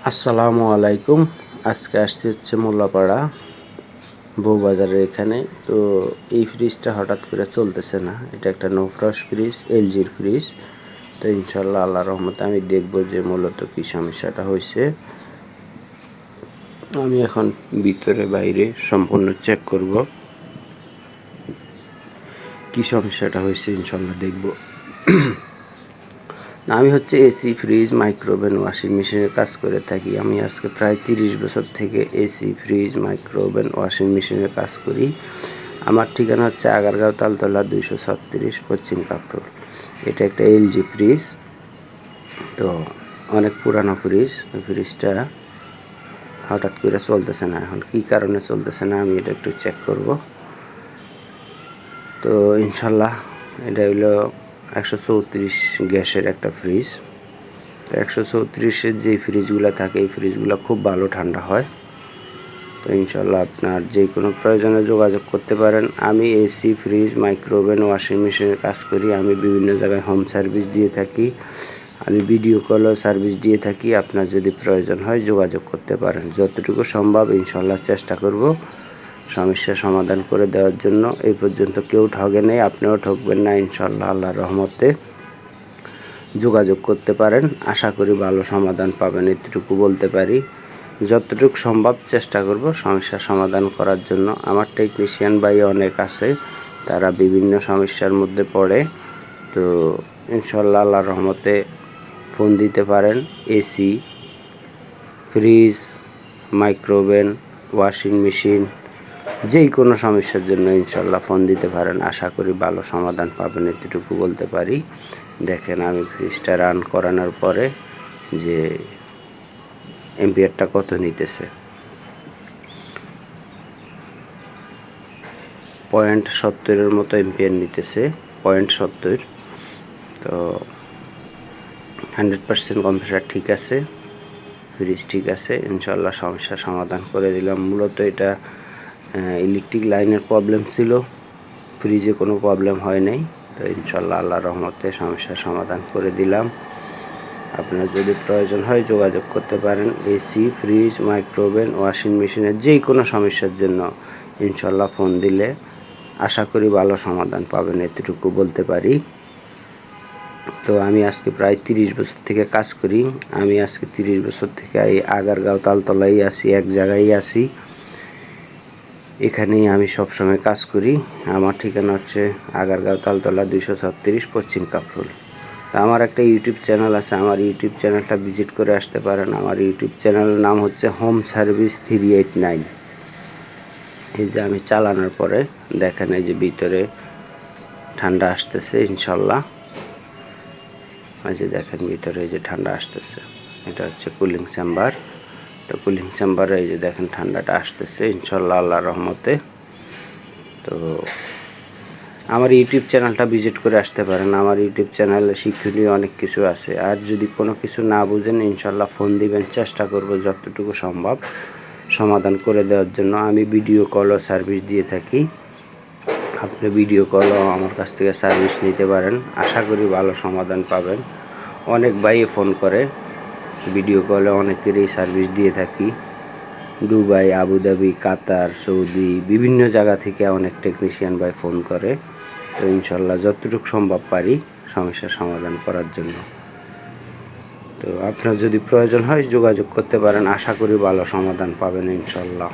আসসালামু আলাইকুম। আজকে আসছি হচ্ছে মোল্লাপাড়া বউবাজারের এখানে। তো এই ফ্রিজটা হঠাৎ করে চলতেছে না। এটা একটা নো ফ্রস্ট ফ্রিজ, এলজির ফ্রিজ। তো ইনশাল্লাহ আল্লাহর রহমতে আমি দেখবো যে মূলত কী সমস্যাটা হয়েছে। আমি এখন ভিতরে বাইরে সম্পূর্ণ চেক করব কী সমস্যাটা হয়েছে, ইনশাল্লাহ দেখব। আমি হচ্ছে এসি, ফ্রিজ, মাইক্রোওভেন, ওয়াশিং মেশিনের কাজ করে থাকি। আমি আজকে প্রায় 30 বছর থেকে এসি, ফ্রিজ, মাইক্রোওভেন, ওয়াশিং মেশিনের কাজ করি। আমার ঠিকানা হচ্ছে আগারগাঁও তালতলা 236 পশ্চিম কাপ্রোল। এটা একটা এলজি ফ্রিজ। তো অনেক পুরানো ফ্রিজ। ফ্রিজটা হঠাৎ করে চলতেছে না। এখন কী কারণে চলতেছে না আমি এটা একটু চেক করব। তো ইনশাল্লাহ এটা হলো 134 গ্যাসের একটা ফ্রিজ। তো 134-এর যে ফ্রিজগুলো থাকে এই ফ্রিজগুলো খুব ভালো ঠান্ডা হয়। তো ইনশাল্লাহ আপনার যে কোনো প্রয়োজনে যোগাযোগ করতে পারেন। আমি এসি, ফ্রিজ, মাইক্রোওভেন, ওয়াশিং মেশিনের কাজ করি। আমি বিভিন্ন জায়গায় হোম সার্ভিস দিয়ে থাকি। আমি ভিডিও কলও সার্ভিস দিয়ে থাকি। আপনার যদি প্রয়োজন হয় যোগাযোগ করতে পারেন। যতটুকু সম্ভব ইনশাল্লাহ চেষ্টা করব সমস্যার সমাধান করে দেওয়ার জন্য। এই পর্যন্ত কেউ ঠগে নেই, আপনিও ঠকবেন না ইনশাল্লাহ আল্লাহর রহমতে। যোগাযোগ করতে পারেন, আশা করি ভালো সমাধান পাবেন, এতটুকু বলতে পারি। যতটুকু সম্ভব চেষ্টা করব সমস্যার সমাধান করার জন্য। আমার টেকনিশিয়ান ভাই অনেক আছে, তারা বিভিন্ন সমস্যার মধ্যে পড়ে। তো ইনশাল্লাহ আল্লাহর রহমতে ফোন দিতে পারেন। AC, fridge, microwave, washing machine, যেই কোনো সমস্যার জন্য ইনশাল্লাহ ফোন দিতে পারেন। আশা করি ভালো সমাধান পাবেন, এতটুকু বলতে পারি। দেখেন আমি ফ্রিজটা রান করানোর পরে যে এম্পিয়ারটা কত নিতেছে। 0.70-এর মতো এম্পিয়ার নিতেছে, 0.70। তো 100% কম্প্রেসার ঠিক আছে, ফ্রিজ ঠিক আছে। ইনশাল্লাহ সমস্যার সমাধান করে দিলাম। মূলত এটা ইলেকট্রিক লাইনের প্রবলেম ছিল, ফ্রিজে কোনো প্রবলেম হয় নাই। তো ইনশাল্লাহ আল্লাহর রহমতে সমস্যার সমাধান করে দিলাম। আপনার যদি প্রয়োজন হয় যোগাযোগ করতে পারেন। এসি, ফ্রিজ, মাইক্রোওভেন, ওয়াশিং মেশিনের যেই কোনো সমস্যার জন্য ইনশাল্লাহ ফোন দিলে আশা করি ভালো সমাধান পাবেন, এতটুকু বলতে পারি। তো আমি আজকে প্রায় 30 বছর থেকে কাজ করি। আমি আজকে 30 বছর থেকে এই আগারগাঁও তালতলাই আছি, এক জায়গায় আছি। এখানেই আমি সবসময় কাজ করি। আমার ঠিকানা হচ্ছে আগারগাঁও তালতলা 236 পশ্চিম কাপ্রোল। তা আমার একটা ইউটিউব চ্যানেল আছে, আমার ইউটিউব চ্যানেলটা ভিজিট করে আসতে পারেন। আমার ইউটিউব চ্যানেলের নাম হচ্ছে হোম সার্ভিস 389। এই যে আমি চালানোর পরে দেখেন এই যে ভিতরে ঠান্ডা আসতেছে ইনশাল্লাহ। এই যে দেখেন ভিতরে এই যে ঠান্ডা আসতেছে, এটা হচ্ছে কুলিং চেম্বার। তো কুলিং চেম্বারে এই যে দেখেন ঠান্ডাটা আসতেছে ইনশাল্লাহ আল্লাহর রহমতে। তো আমার ইউটিউব চ্যানেলটা ভিজিট করে আসতে পারেন। আমার ইউটিউব চ্যানেলে শিক্ষণীয় অনেক কিছু আছে। আর যদি কোনো কিছু না বুঝেন ইনশাল্লাহ ফোন দিবেন, চেষ্টা করব যতটুকু সম্ভব সমাধান করে দেওয়ার জন্য। আমি ভিডিও কলও সার্ভিস দিয়ে থাকি। আপনি ভিডিও কলও আমার কাছ থেকে সার্ভিস নিতে পারেন, আশা করি ভালো সমাধান পাবেন। অনেক ভাই ফোন করে, ভিডিও কলে অনেকেরই সার্ভিস দিয়ে থাকি। দুবাই, আবুধাবি, কাতার, সৌদি, বিভিন্ন জায়গা থেকে অনেক টেকনিশিয়ান ভাই ফোন করে। তো ইনশাল্লাহ যতটুকু সম্ভব পারি সমস্যার সমাধান করার জন্য। তো আপনার যদি প্রয়োজন হয় যোগাযোগ করতে পারেন, আশা করি ভালো সমাধান পাবেন ইনশাল্লাহ।